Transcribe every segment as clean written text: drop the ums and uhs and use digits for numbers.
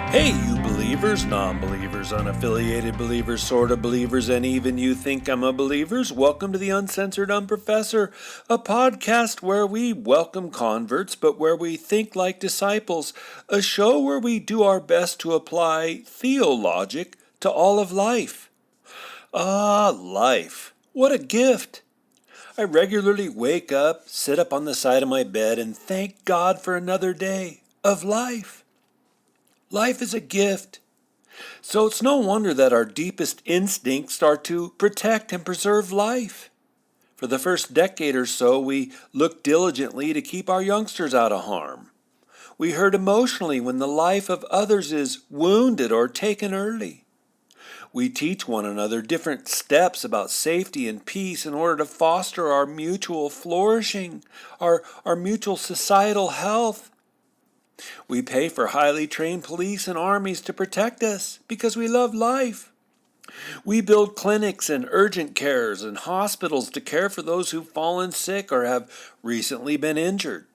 Hey, you believers, non-believers, unaffiliated believers, sort of believers, and even you think I'm a believers. Welcome to the Uncensored Unprofessor, a podcast where we welcome converts, but where we think like disciples, a show where we do our best to apply theologic to all of life. Ah, life. What a gift. I regularly wake up, sit up on the side of my bed, and thank God for another day of life. Life is a gift. So it's no wonder that our deepest instincts are to protect and preserve life. For the first decade or so, we looked diligently to keep our youngsters out of harm. We hurt emotionally when the life of others is wounded or taken early. We teach one another different steps about safety and peace in order to foster our mutual flourishing, our mutual societal health. We pay for highly trained police and armies to protect us because we love life. We build clinics and urgent cares and hospitals to care for those who've fallen sick or have recently been injured.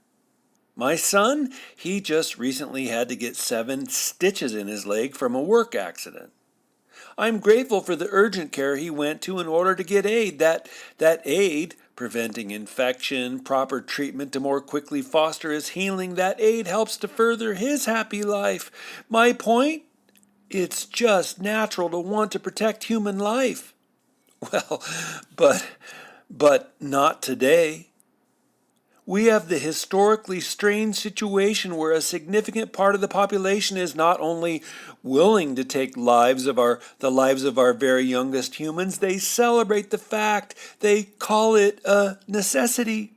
My son, he just recently had to get 7 stitches in his leg from a work accident. I'm grateful for the urgent care he went to in order to get aid. That aid, preventing infection, proper treatment to more quickly foster his healing, that aid helps to further his happy life. My point? It's just natural to want to protect human life. Well, but not today. We have the historically strange situation where a significant part of the population is not only willing to take the lives of our very youngest humans, they celebrate the fact. They call it a necessity.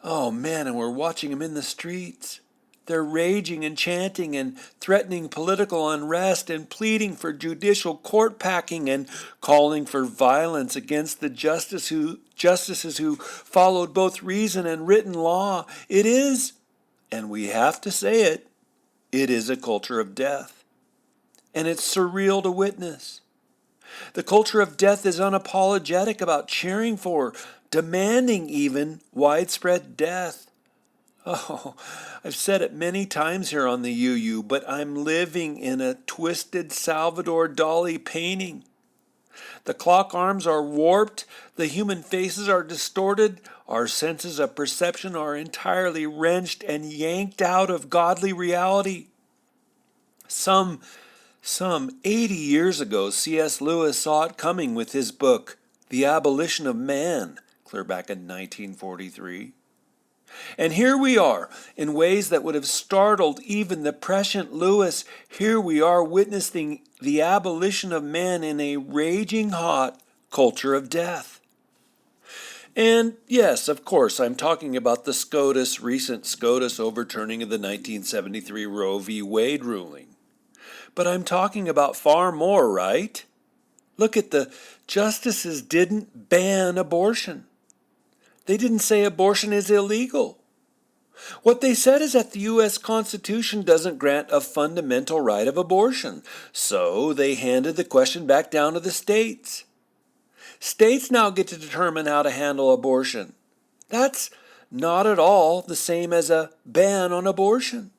Oh man, and we're watching them in the streets. They're raging and chanting and threatening political unrest and pleading for judicial court packing and calling for violence against the justices who followed both reason and written law. It is, and we have to say it, it is a culture of death. And it's surreal to witness. The culture of death is unapologetic about cheering for, demanding even, widespread death. Oh, I've said it many times here on the UU, but I'm living in a twisted Salvador Dali painting. The clock arms are warped, the human faces are distorted, our senses of perception are entirely wrenched and yanked out of godly reality. Some 80 years ago, C.S. Lewis saw it coming with his book, The Abolition of Man, clear back in 1943. And here we are, in ways that would have startled even the prescient Lewis. Here we are witnessing the abolition of man in a raging hot culture of death. And yes, of course, I'm talking about the recent SCOTUS overturning of the 1973 Roe v. Wade ruling. But I'm talking about far more, right? Look at the justices didn't ban abortion. They didn't say abortion is illegal. What they said is that the U.S. Constitution doesn't grant a fundamental right of abortion, so they handed the question back down to the states. States now get to determine how to handle abortion. That's not at all the same as a ban on abortion.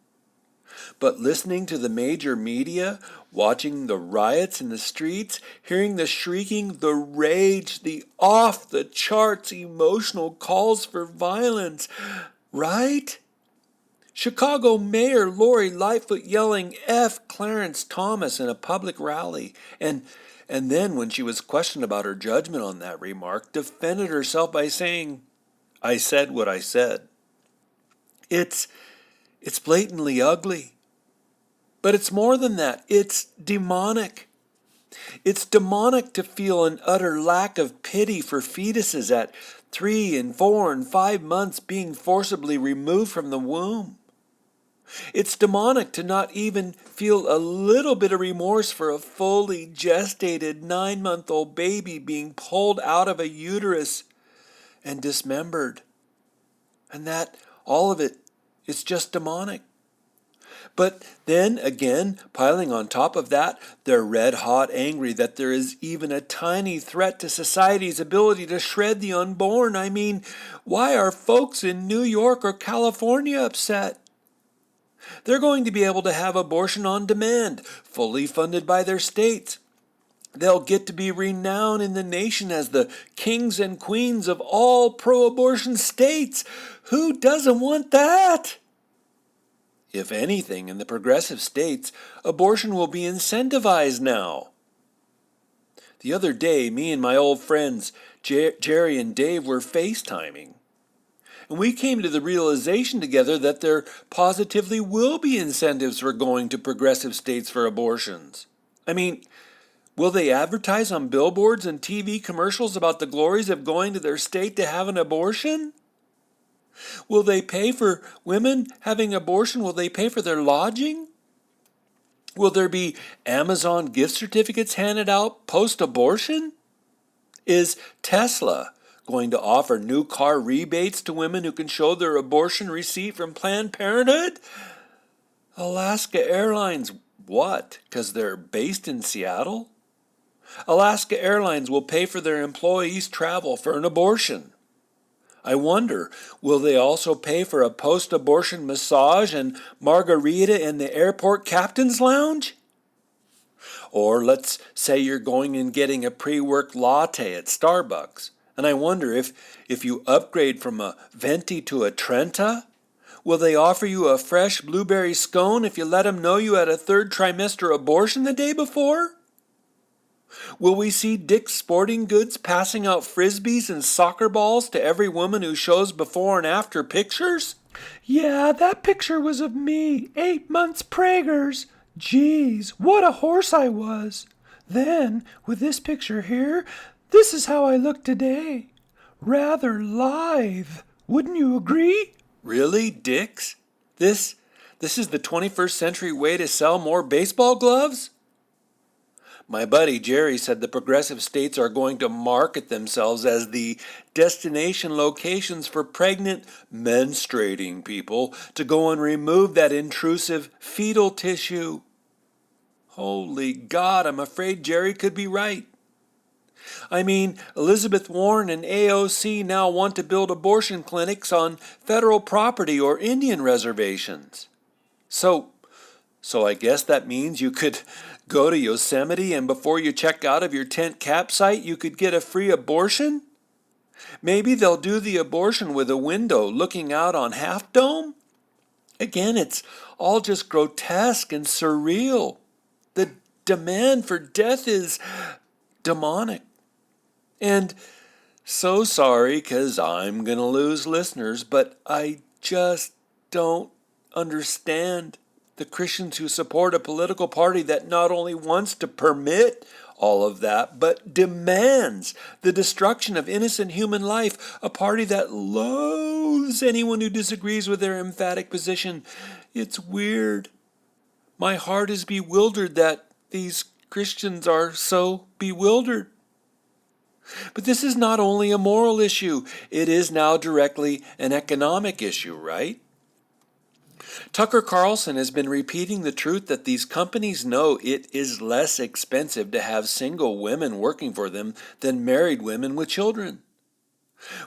But listening to the major media, watching the riots in the streets, hearing the shrieking, the rage, the off-the-charts emotional calls for violence, right? Chicago Mayor Lori Lightfoot yelling F. Clarence Thomas in a public rally, and then when she was questioned about her judgment on that remark, defended herself by saying, "I said what I said." It's blatantly ugly. But it's more than that. It's demonic. It's demonic to feel an utter lack of pity for fetuses at 3 and 4 and 5 months being forcibly removed from the womb. It's demonic to not even feel a little bit of remorse for a fully gestated 9-month-old baby being pulled out of a uterus and dismembered. And that, all of it, it's just demonic. But then again, piling on top of that, they're red hot angry that there is even a tiny threat to society's ability to shred the unborn. I mean, why are folks in New York or California upset? They're going to be able to have abortion on demand, fully funded by their states. They'll get to be renowned in the nation as the kings and queens of all pro-abortion states. Who doesn't want that? If anything, in the progressive states, abortion will be incentivized now. The other day, me and my old friends Jerry and Dave were FaceTiming. And we came to the realization together that there positively will be incentives for going to progressive states for abortions. I mean, will they advertise on billboards and TV commercials about the glories of going to their state to have an abortion? Will they pay for women having abortion? Will they pay for their lodging? Will there be Amazon gift certificates handed out post-abortion? Is Tesla going to offer new car rebates to women who can show their abortion receipt from Planned Parenthood? Alaska Airlines, what? Because they're based in Seattle? Alaska Airlines will pay for their employees' travel for an abortion. I wonder, will they also pay for a post-abortion massage and margarita in the airport captain's lounge? Or let's say you're going and getting a pre-work latte at Starbucks, and I wonder if you upgrade from a venti to a Trenta, will they offer you a fresh blueberry scone if you let them know you had a third trimester abortion the day before? Will we see Dick's Sporting Goods passing out frisbees and soccer balls to every woman who shows before and after pictures? Yeah, that picture was of me, 8 months preggers. Geez, what a horse I was. Then, with this picture here, this is how I look today. Rather lithe, wouldn't you agree? Really, Dick's? This is the 21st century way to sell more baseball gloves? My buddy Jerry said the progressive states are going to market themselves as the destination locations for pregnant, menstruating people to go and remove that intrusive fetal tissue. Holy God, I'm afraid Jerry could be right. I mean, Elizabeth Warren and AOC now want to build abortion clinics on federal property or Indian reservations. So I guess that means you could go to Yosemite and before you check out of your tent campsite, you could get a free abortion? Maybe they'll do the abortion with a window looking out on Half Dome? Again, it's all just grotesque and surreal. The demand for death is demonic. And so sorry, because I'm going to lose listeners, but I just don't understand the Christians who support a political party that not only wants to permit all of that, but demands the destruction of innocent human life, a party that loathes anyone who disagrees with their emphatic position. It's weird. My heart is bewildered that these Christians are so bewildered. But this is not only a moral issue, it is now directly an economic issue, right? Tucker Carlson has been repeating the truth that these companies know it is less expensive to have single women working for them than married women with children.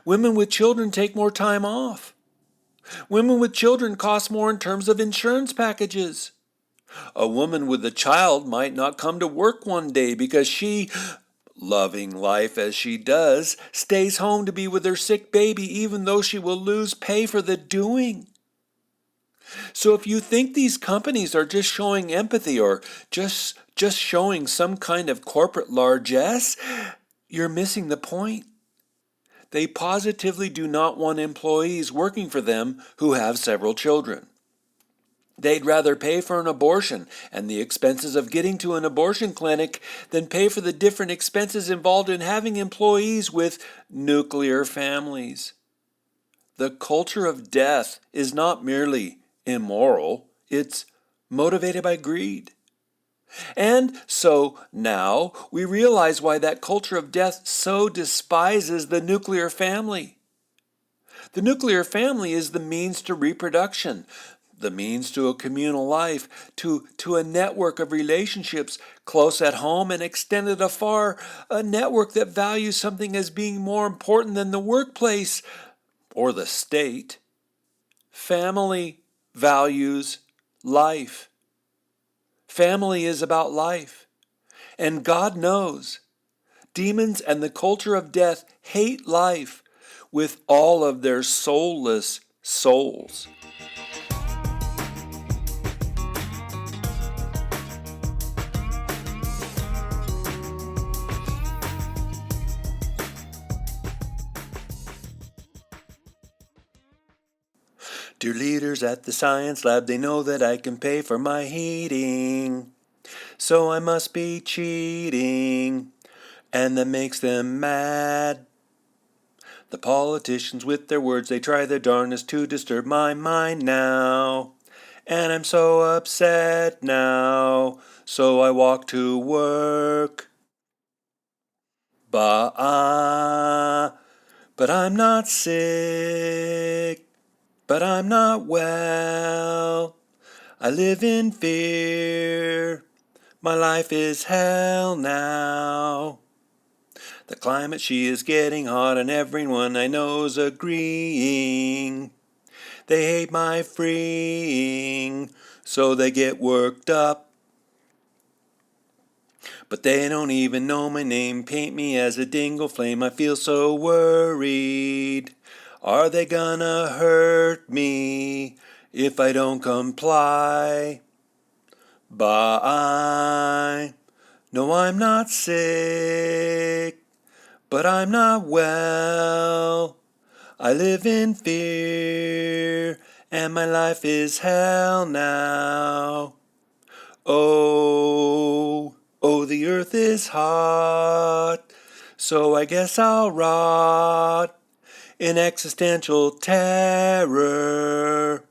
Women with children take more time off. Women with children cost more in terms of insurance packages. A woman with a child might not come to work one day because she, loving life as she does, stays home to be with her sick baby even though she will lose pay for the doing. So if you think these companies are just showing empathy or just showing some kind of corporate largesse, you're missing the point. They positively do not want employees working for them who have several children. They'd rather pay for an abortion and the expenses of getting to an abortion clinic than pay for the different expenses involved in having employees with nuclear families. The culture of death is not merely immoral, it's motivated by greed. And so now we realize why that culture of death so despises the nuclear family. The nuclear family is the means to reproduction, the means to a communal life, to a network of relationships, close at home and extended afar, a network that values something as being more important than the workplace or the state. Family values life. Family is about life. And God knows. Demons and the culture of death hate life with all of their soulless souls. Dear leaders at the science lab, they know that I can pay for my heating. So I must be cheating. And that makes them mad. The politicians with their words, they try their darnest to disturb my mind now. And I'm so upset now. So I walk to work. But I'm not sick. But I'm not well. I live in fear. My life is hell now. The climate, she is getting hot, and everyone I know's agreeing. They hate my freeing, so they get worked up. But they don't even know my name, paint me as a dingle flame. I feel so worried. Are they gonna hurt me if I don't comply? Bye. No, I'm not sick, but I'm not well. I live in fear, and my life is hell now. Oh, the earth is hot, so I guess I'll rot in existential terror.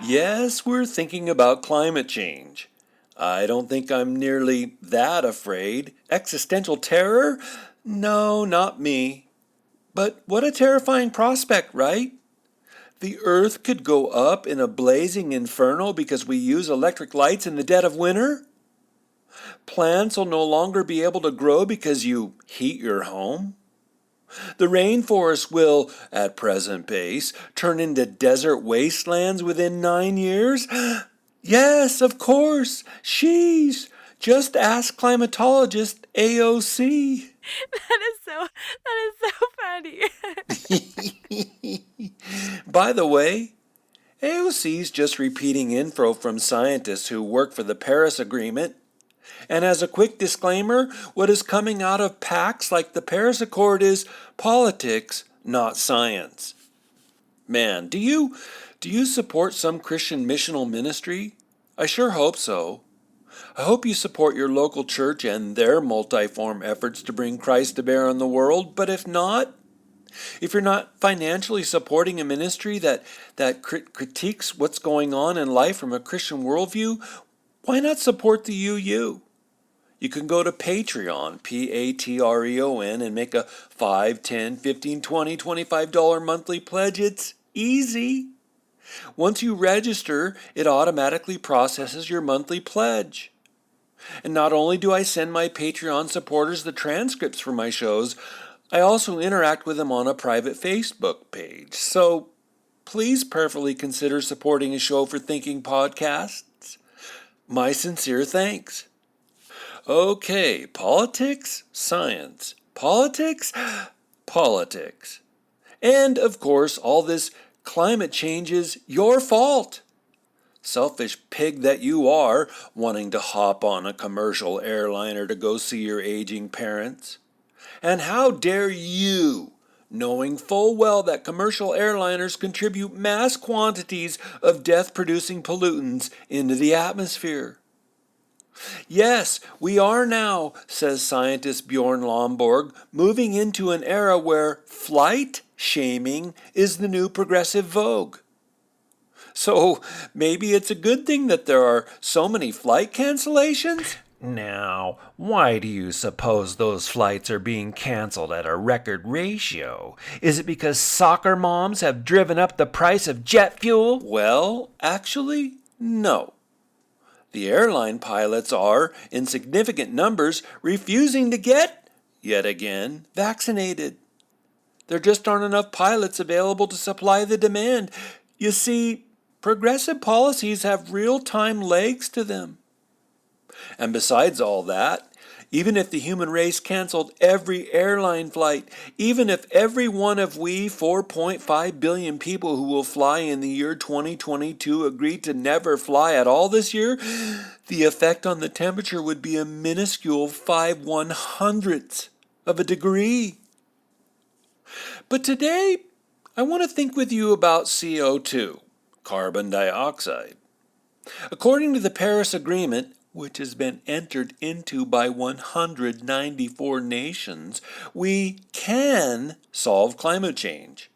Yes, we're thinking about climate change. I don't think I'm nearly that afraid. Existential terror? No, not me. But what a terrifying prospect, right? The earth could go up in a blazing inferno because we use electric lights in the dead of winter? Plants will no longer be able to grow because you heat your home? The rainforest will, at present pace, turn into desert wastelands within 9 years? Yes, of course. Sheesh. Just ask climatologist AOC. That is so funny. By the way, AOC's just repeating info from scientists who work for the Paris Agreement. And as a quick disclaimer, what is coming out of pacts like the Paris Accord is politics, not science. Man, do you support some Christian missional ministry? I sure hope so. I hope you support your local church and their multi-form efforts to bring Christ to bear on the world, but if not, if you're not financially supporting a ministry that critiques what's going on in life from a Christian worldview, why not support the UU? You can go to Patreon, Patreon, and make a $5, $10, $15, $20, $25 monthly pledge. It's easy. Once you register, it automatically processes your monthly pledge. And not only do I send my Patreon supporters the transcripts for my shows, I also interact with them on a private Facebook page. So please prayerfully consider supporting a show for thinking podcasts. My sincere thanks. Okay, politics, science. Politics, politics. And, of course, all this climate change is your fault. Selfish pig that you are, wanting to hop on a commercial airliner to go see your aging parents. And how dare you, knowing full well that commercial airliners contribute mass quantities of death-producing pollutants into the atmosphere. Yes, we are now, says scientist Bjorn Lomborg, moving into an era where flight shaming is the new progressive vogue. So maybe it's a good thing that there are so many flight cancellations? Now, why do you suppose those flights are being canceled at a record ratio? Is it because soccer moms have driven up the price of jet fuel? Well, actually, no. The airline pilots are, in significant numbers, refusing to get, yet again, vaccinated. There just aren't enough pilots available to supply the demand. You see, progressive policies have real-time legs to them. And besides all that, even if the human race canceled every airline flight, even if every one of we 4.5 billion people who will fly in the year 2022 agreed to never fly at all this year, the effect on the temperature would be a minuscule 5/100ths of a degree. But today, I want to think with you about CO2, carbon dioxide. According to the Paris Agreement, which has been entered into by 194 nations, we can solve climate change.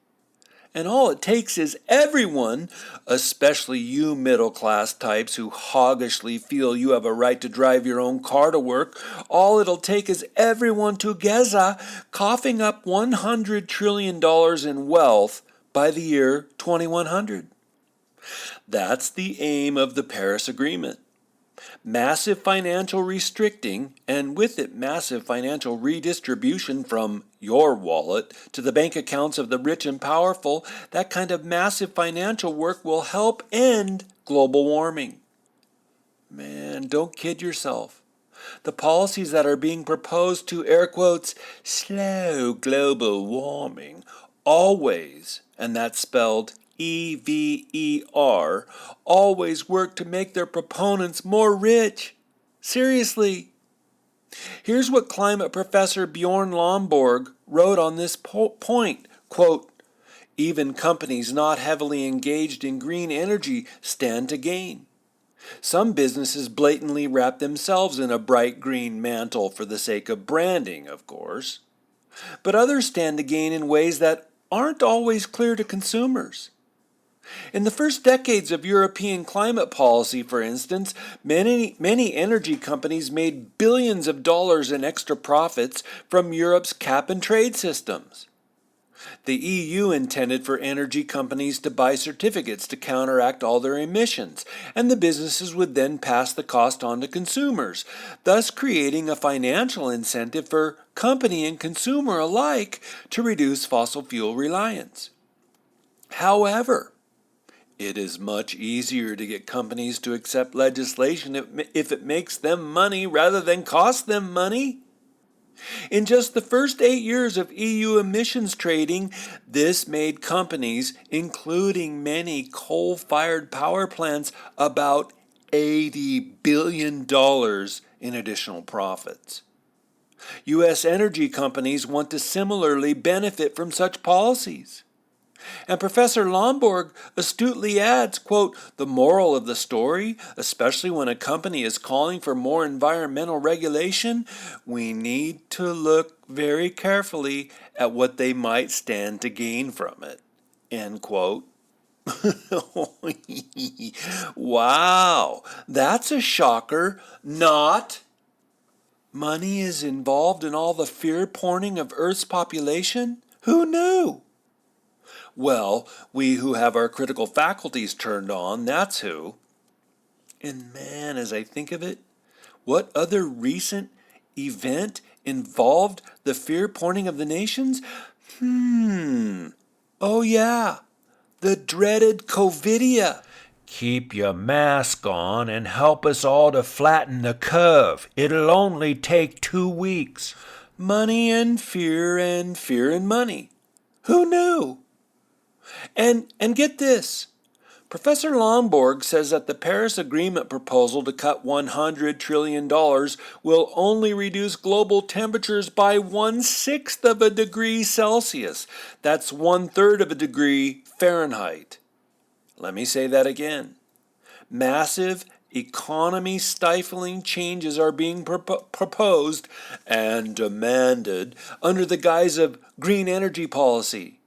And all it takes is everyone, especially you middle-class types who hoggishly feel you have a right to drive your own car to work, all it'll take is everyone together coughing up $100 trillion in wealth by the year 2100. That's the aim of the Paris Agreement. Massive financial restricting, and with it massive financial redistribution from your wallet to the bank accounts of the rich and powerful, that kind of massive financial work will help end global warming. Man, don't kid yourself. The policies that are being proposed to, air quotes, slow global warming, always, and that's spelled EVER, always work to make their proponents more rich. Seriously. Here's what climate professor Bjorn Lomborg wrote on this point. Quote, even companies not heavily engaged in green energy stand to gain. Some businesses blatantly wrap themselves in a bright green mantle for the sake of branding, of course. But others stand to gain in ways that aren't always clear to consumers. In the first decades of European climate policy, for instance, many energy companies made billions of dollars in extra profits from Europe's cap-and-trade systems. The EU intended for energy companies to buy certificates to counteract all their emissions, and the businesses would then pass the cost on to consumers, thus creating a financial incentive for company and consumer alike to reduce fossil fuel reliance. However, it is much easier to get companies to accept legislation if it makes them money rather than cost them money. In just the first 8 years of EU emissions trading, this made companies, including many coal-fired power plants, about $80 billion in additional profits. U.S. energy companies want to similarly benefit from such policies. And Professor Lomborg astutely adds, quote, the moral of the story, especially when a company is calling for more environmental regulation, we need to look very carefully at what they might stand to gain from it, end quote. Wow, that's a shocker. Not. Money is involved in all the fear-porning of Earth's population? Who knew? Well, we who have our critical faculties turned on, that's who. And man, as I think of it, what other recent event involved the fear-porning of the nations? Oh yeah, the dreaded COVIDia. Keep your mask on and help us all to flatten the curve. It'll only take 2 weeks. Money and fear and money. Who knew? And get this. Professor Lomborg says that the Paris Agreement proposal to cut $100 trillion will only reduce global temperatures by 1/6 of a degree Celsius. That's 1/3 of a degree Fahrenheit. Let me say that again. Massive, economy-stifling changes are being proposed and demanded under the guise of green energy policy.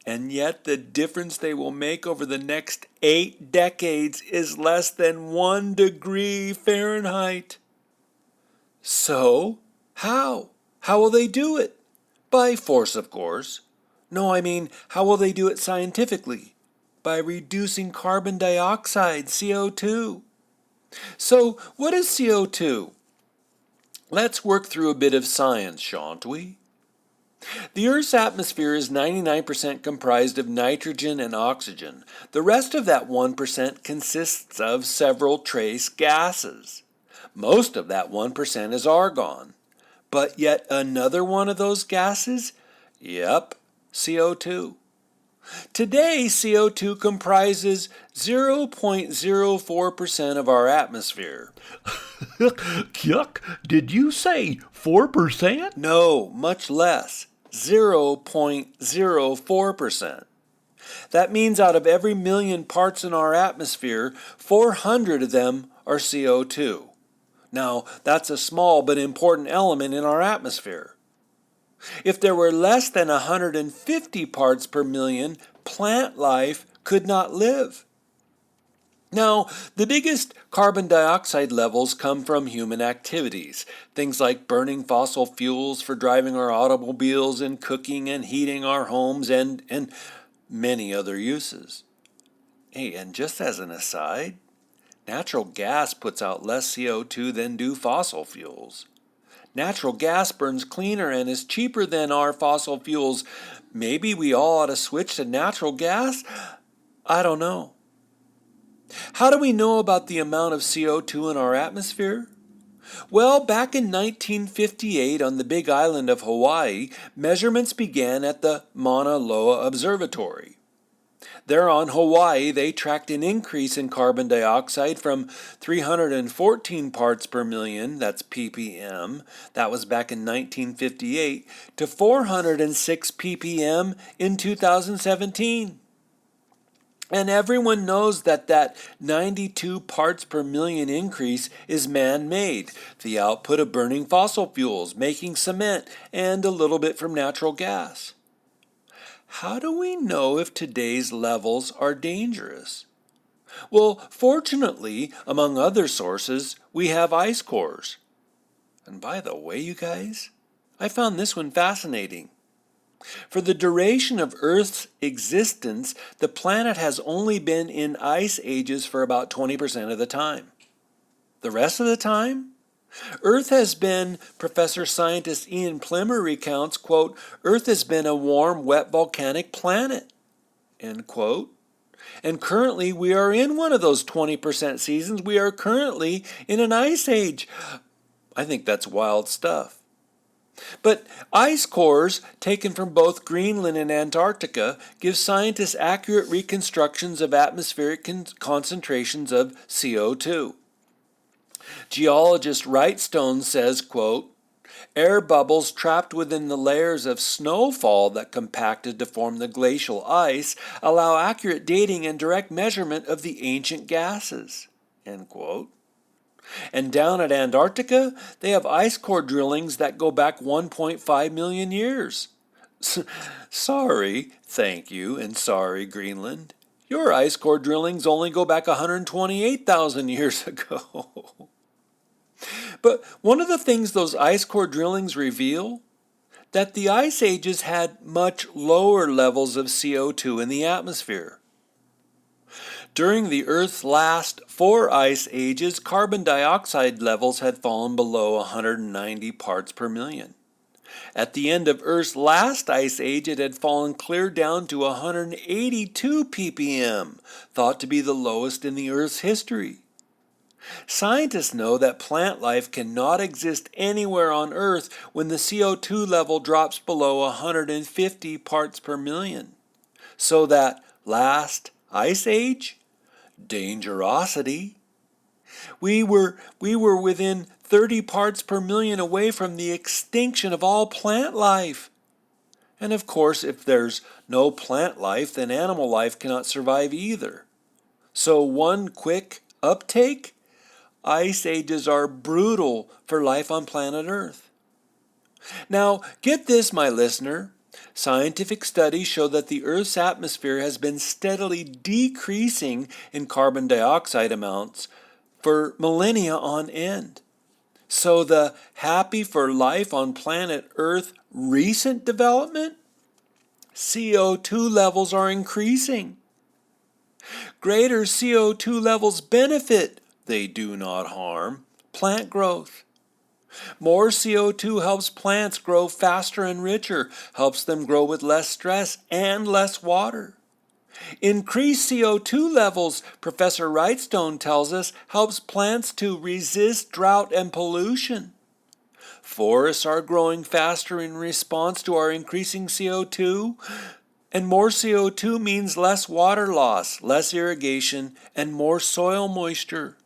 And yet the difference they will make over the next 8 decades is less than 1 degree Fahrenheit. So, how? How will they do it? By force, of course. No, I mean, how will they do it scientifically? By reducing carbon dioxide, CO2. So, what is CO2? Let's work through a bit of science, shan't we? The Earth's atmosphere is 99% comprised of nitrogen and oxygen. The rest of that 1% consists of several trace gases. Most of that 1% is argon. But yet another one of those gases? Yep, CO2. Today, CO2 comprises 0.04% of our atmosphere. Yuck, did you say 4%? No, much less. 0.04%. That means out of every million parts in our atmosphere, 400 of them are CO2. Now, that's a small but important element in our atmosphere. If there were less than 150 parts per million, plant life could not live. Now, the biggest carbon dioxide levels come from human activities, things like burning fossil fuels for driving our automobiles and cooking and heating our homes and many other uses. Hey, and just as an aside, natural gas puts out less CO2 than do fossil fuels. Natural gas burns cleaner and is cheaper than our fossil fuels. Maybe we all ought to switch to natural gas? I don't know. How do we know about the amount of CO2 in our atmosphere? Well, back in 1958 on the Big Island of Hawaii, measurements began at the Mauna Loa Observatory. There on Hawaii, they tracked an increase in carbon dioxide from 314 parts per million, that's ppm, that was back in 1958, to 406 ppm in 2017. And everyone knows that 92 parts per million increase is man-made, the output of burning fossil fuels, making cement, and a little bit from natural gas. How do we know if today's levels are dangerous? Well, fortunately, among other sources, we have ice cores. And by the way, you guys, I found this one fascinating. For the duration of Earth's existence, the planet has only been in ice ages for about 20% of the time. The rest of the time, Earth has been, Professor Scientist Ian Plimmer recounts, quote, Earth has been a warm, wet, volcanic planet, end quote. And currently we are in one of those 20% seasons. We are currently in an ice age. I think that's wild stuff. But ice cores taken from both Greenland and Antarctica give scientists accurate reconstructions of atmospheric concentrations of CO2. Geologist Wrightstone says, quote, air bubbles trapped within the layers of snowfall that compacted to form the glacial ice allow accurate dating and direct measurement of the ancient gases, end quote. And down at Antarctica, they have ice core drillings that go back 1.5 million years. Sorry, thank you, and sorry, Greenland. Your ice core drillings only go back 128,000 years ago. But one of the things those ice core drillings reveal, that the ice ages had much lower levels of CO2 in the atmosphere. During the Earth's last 4 ice ages, carbon dioxide levels had fallen below 190 parts per million. At the end of Earth's last ice age, it had fallen clear down to 182 ppm, thought to be the lowest in the Earth's history. Scientists know that plant life cannot exist anywhere on Earth when the CO2 level drops below 150 parts per million. So that last ice age? Dangerosity. We were within 30 parts per million away from the extinction of all plant life. And of course, if there's no plant life, then animal life cannot survive either. So one quick uptake? Ice ages are brutal for life on planet Earth. Now, get this, my listener. Scientific studies show that the Earth's atmosphere has been steadily decreasing in carbon dioxide amounts for millennia on end. So the happy for life on planet Earth recent development? CO2 levels are increasing. Greater CO2 levels benefit, they do not harm, plant growth. More CO2 helps plants grow faster and richer, helps them grow with less stress and less water. Increased CO2 levels, Professor Wrightstone tells us, helps plants to resist drought and pollution. Forests are growing faster in response to our increasing CO2, and more CO2 means less water loss, less irrigation, and more soil moisture.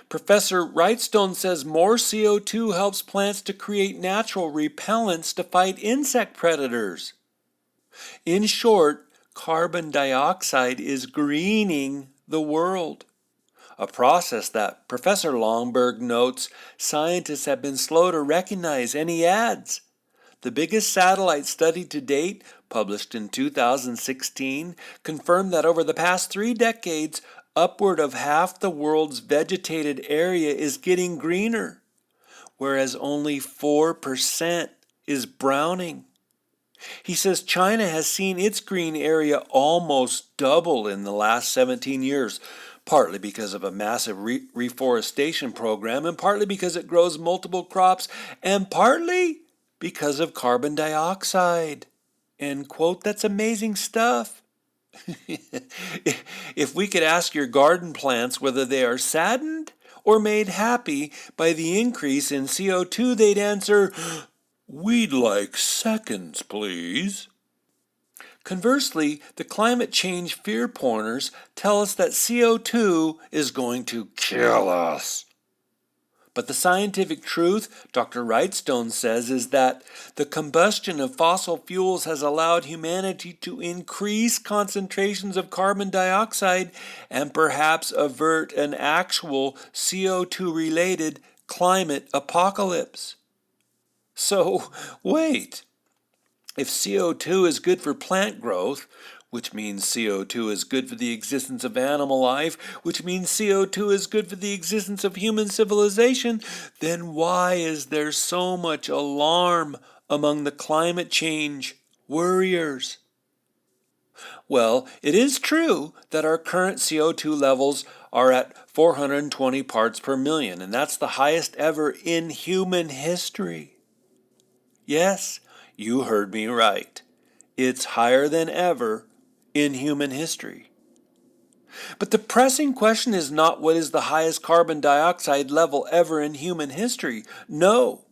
Professor Wrightstone says more CO2 helps plants to create natural repellents to fight insect predators. In short, carbon dioxide is greening the world, a process that Professor Longberg notes scientists have been slow to recognize, and he adds, the biggest satellite study to date, published in 2016, confirmed that over the past 3 decades, upward of half the world's vegetated area is getting greener, whereas only 4% is browning. He says China has seen its green area almost double in the last 17 years, partly because of a massive reforestation program, and partly because it grows multiple crops, and partly because of carbon dioxide. End quote. That's amazing stuff. If we could ask your garden plants whether they are saddened or made happy by the increase in CO2, they'd answer, "We'd like seconds, please." Conversely, the climate change fear porners tell us that CO2 is going to kill us. But the scientific truth, Dr. Wrightstone says, is that the combustion of fossil fuels has allowed humanity to increase concentrations of carbon dioxide and perhaps avert an actual CO2-related climate apocalypse. So, wait. If CO2 is good for plant growth, which means CO2 is good for the existence of animal life, which means CO2 is good for the existence of human civilization, then why is there so much alarm among the climate change worriers? Well, it is true that our current CO2 levels are at 420 parts per million, and that's the highest ever in human history. Yes, you heard me right. It's higher than ever in human history. But the pressing question is not what is the highest carbon dioxide level ever in human history. No.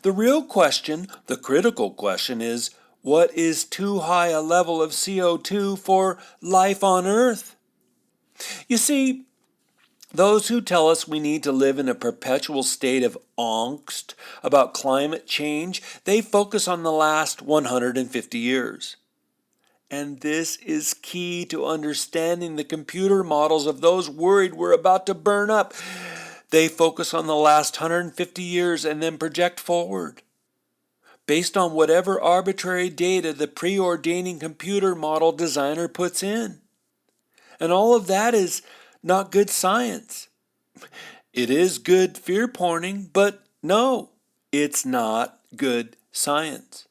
The real question, the critical question is, what is too high a level of CO2 for life on Earth? You see, those who tell us we need to live in a perpetual state of angst about climate change, they focus on the last 150 years. And this is key to understanding the computer models of those worried we're about to burn up. They focus on the last 150 years and then project forward, based on whatever arbitrary data the preordaining computer model designer puts in. And all of that is not good science. It is good fear porning, but no, it's not good science.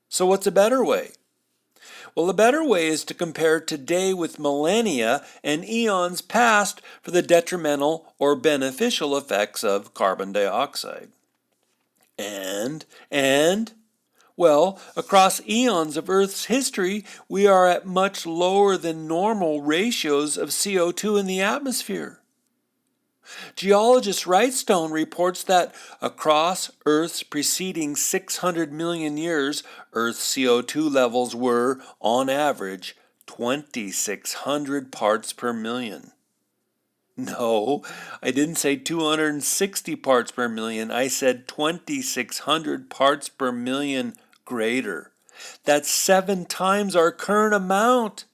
So what's a better way? Well, a better way is to compare today with millennia and eons past for the detrimental or beneficial effects of carbon dioxide. Well, across eons of Earth's history, we are at much lower than normal ratios of CO2 in the atmosphere. Geologist Wrightstone reports that across Earth's preceding 600 million years, Earth's CO2 levels were, on average, 2,600 parts per million. No, I didn't say 260 parts per million. I said 2,600 parts per million greater. That's 7 times our current amount.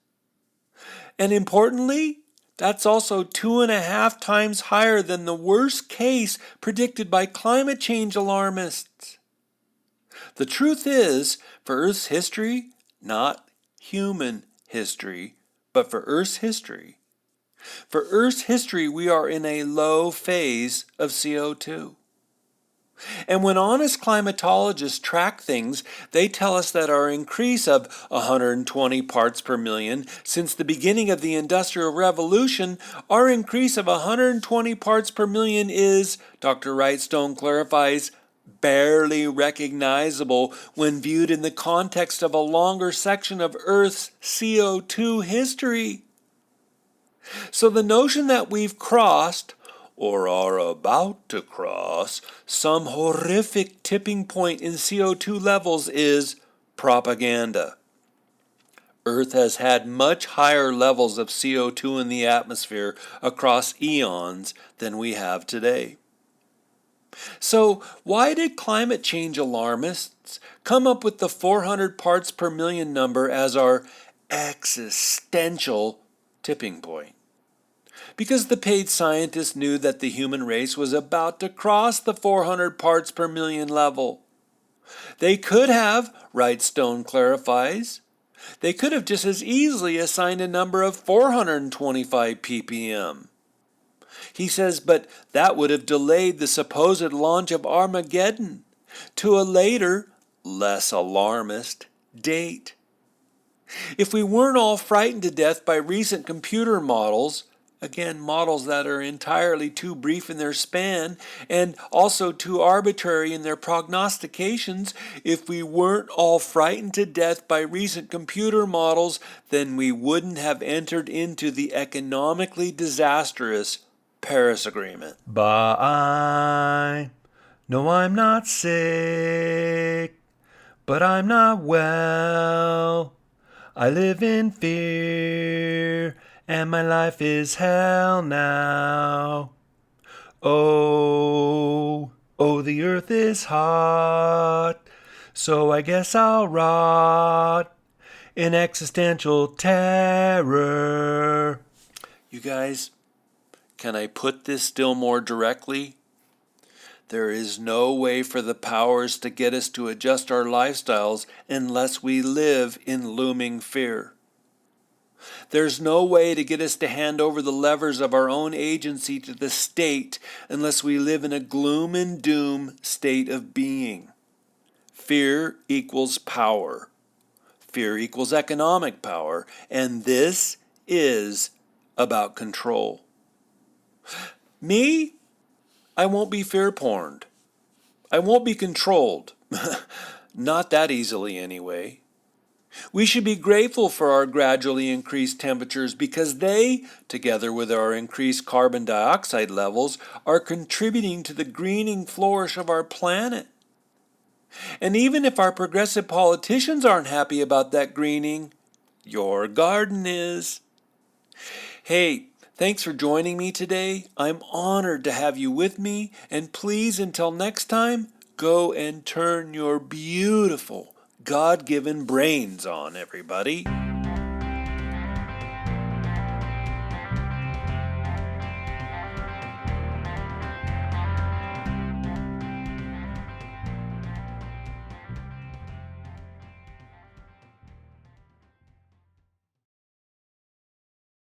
And importantly, that's also 2.5 times higher than the worst case predicted by climate change alarmists. The truth is, for Earth's history, not human history, but for Earth's history, we are in a low phase of CO2. And when honest climatologists track things, they tell us that our increase of 120 parts per million since the beginning of the Industrial Revolution, our increase of 120 parts per million is, Dr. Wrightstone clarifies, barely recognizable when viewed in the context of a longer section of Earth's CO2 history. So the notion that we've crossed, or are about to cross, some horrific tipping point in CO2 levels is propaganda. Earth has had much higher levels of CO2 in the atmosphere across eons than we have today. So why did climate change alarmists come up with the 400 parts per million number as our existential tipping point? Because the paid scientists knew that the human race was about to cross the 400 parts per million level. They could have, Wrightstone clarifies, they could have just as easily assigned a number of 425 ppm. He says, but that would have delayed the supposed launch of Armageddon to a later, less alarmist date. If we weren't all frightened to death by recent computer models, again, models that are entirely too brief in their span and also too arbitrary in their prognostications, if we weren't all frightened to death by recent computer models, then we wouldn't have entered into the economically disastrous Paris Agreement. But no, I'm not sick, but I'm not well. I live in fear, and my life is hell now. Oh, the earth is hot, so I guess I'll rot in existential terror. You guys, can I put this still more directly? There is no way for the powers to get us to adjust our lifestyles unless we live in looming fear. There's no way to get us to hand over the levers of our own agency to the state unless we live in a gloom and doom state of being. Fear equals power. Fear equals economic power. And this is about control. Me? I won't be fear-porned. I won't be controlled. Not that easily, anyway. We should be grateful for our gradually increased temperatures because they, together with our increased carbon dioxide levels, are contributing to the greening flourish of our planet. And even if our progressive politicians aren't happy about that greening, your garden is. Hey, thanks for joining me today. I'm honored to have you with me, and please, until next time, go and turn your beautiful God-given brains on, everybody.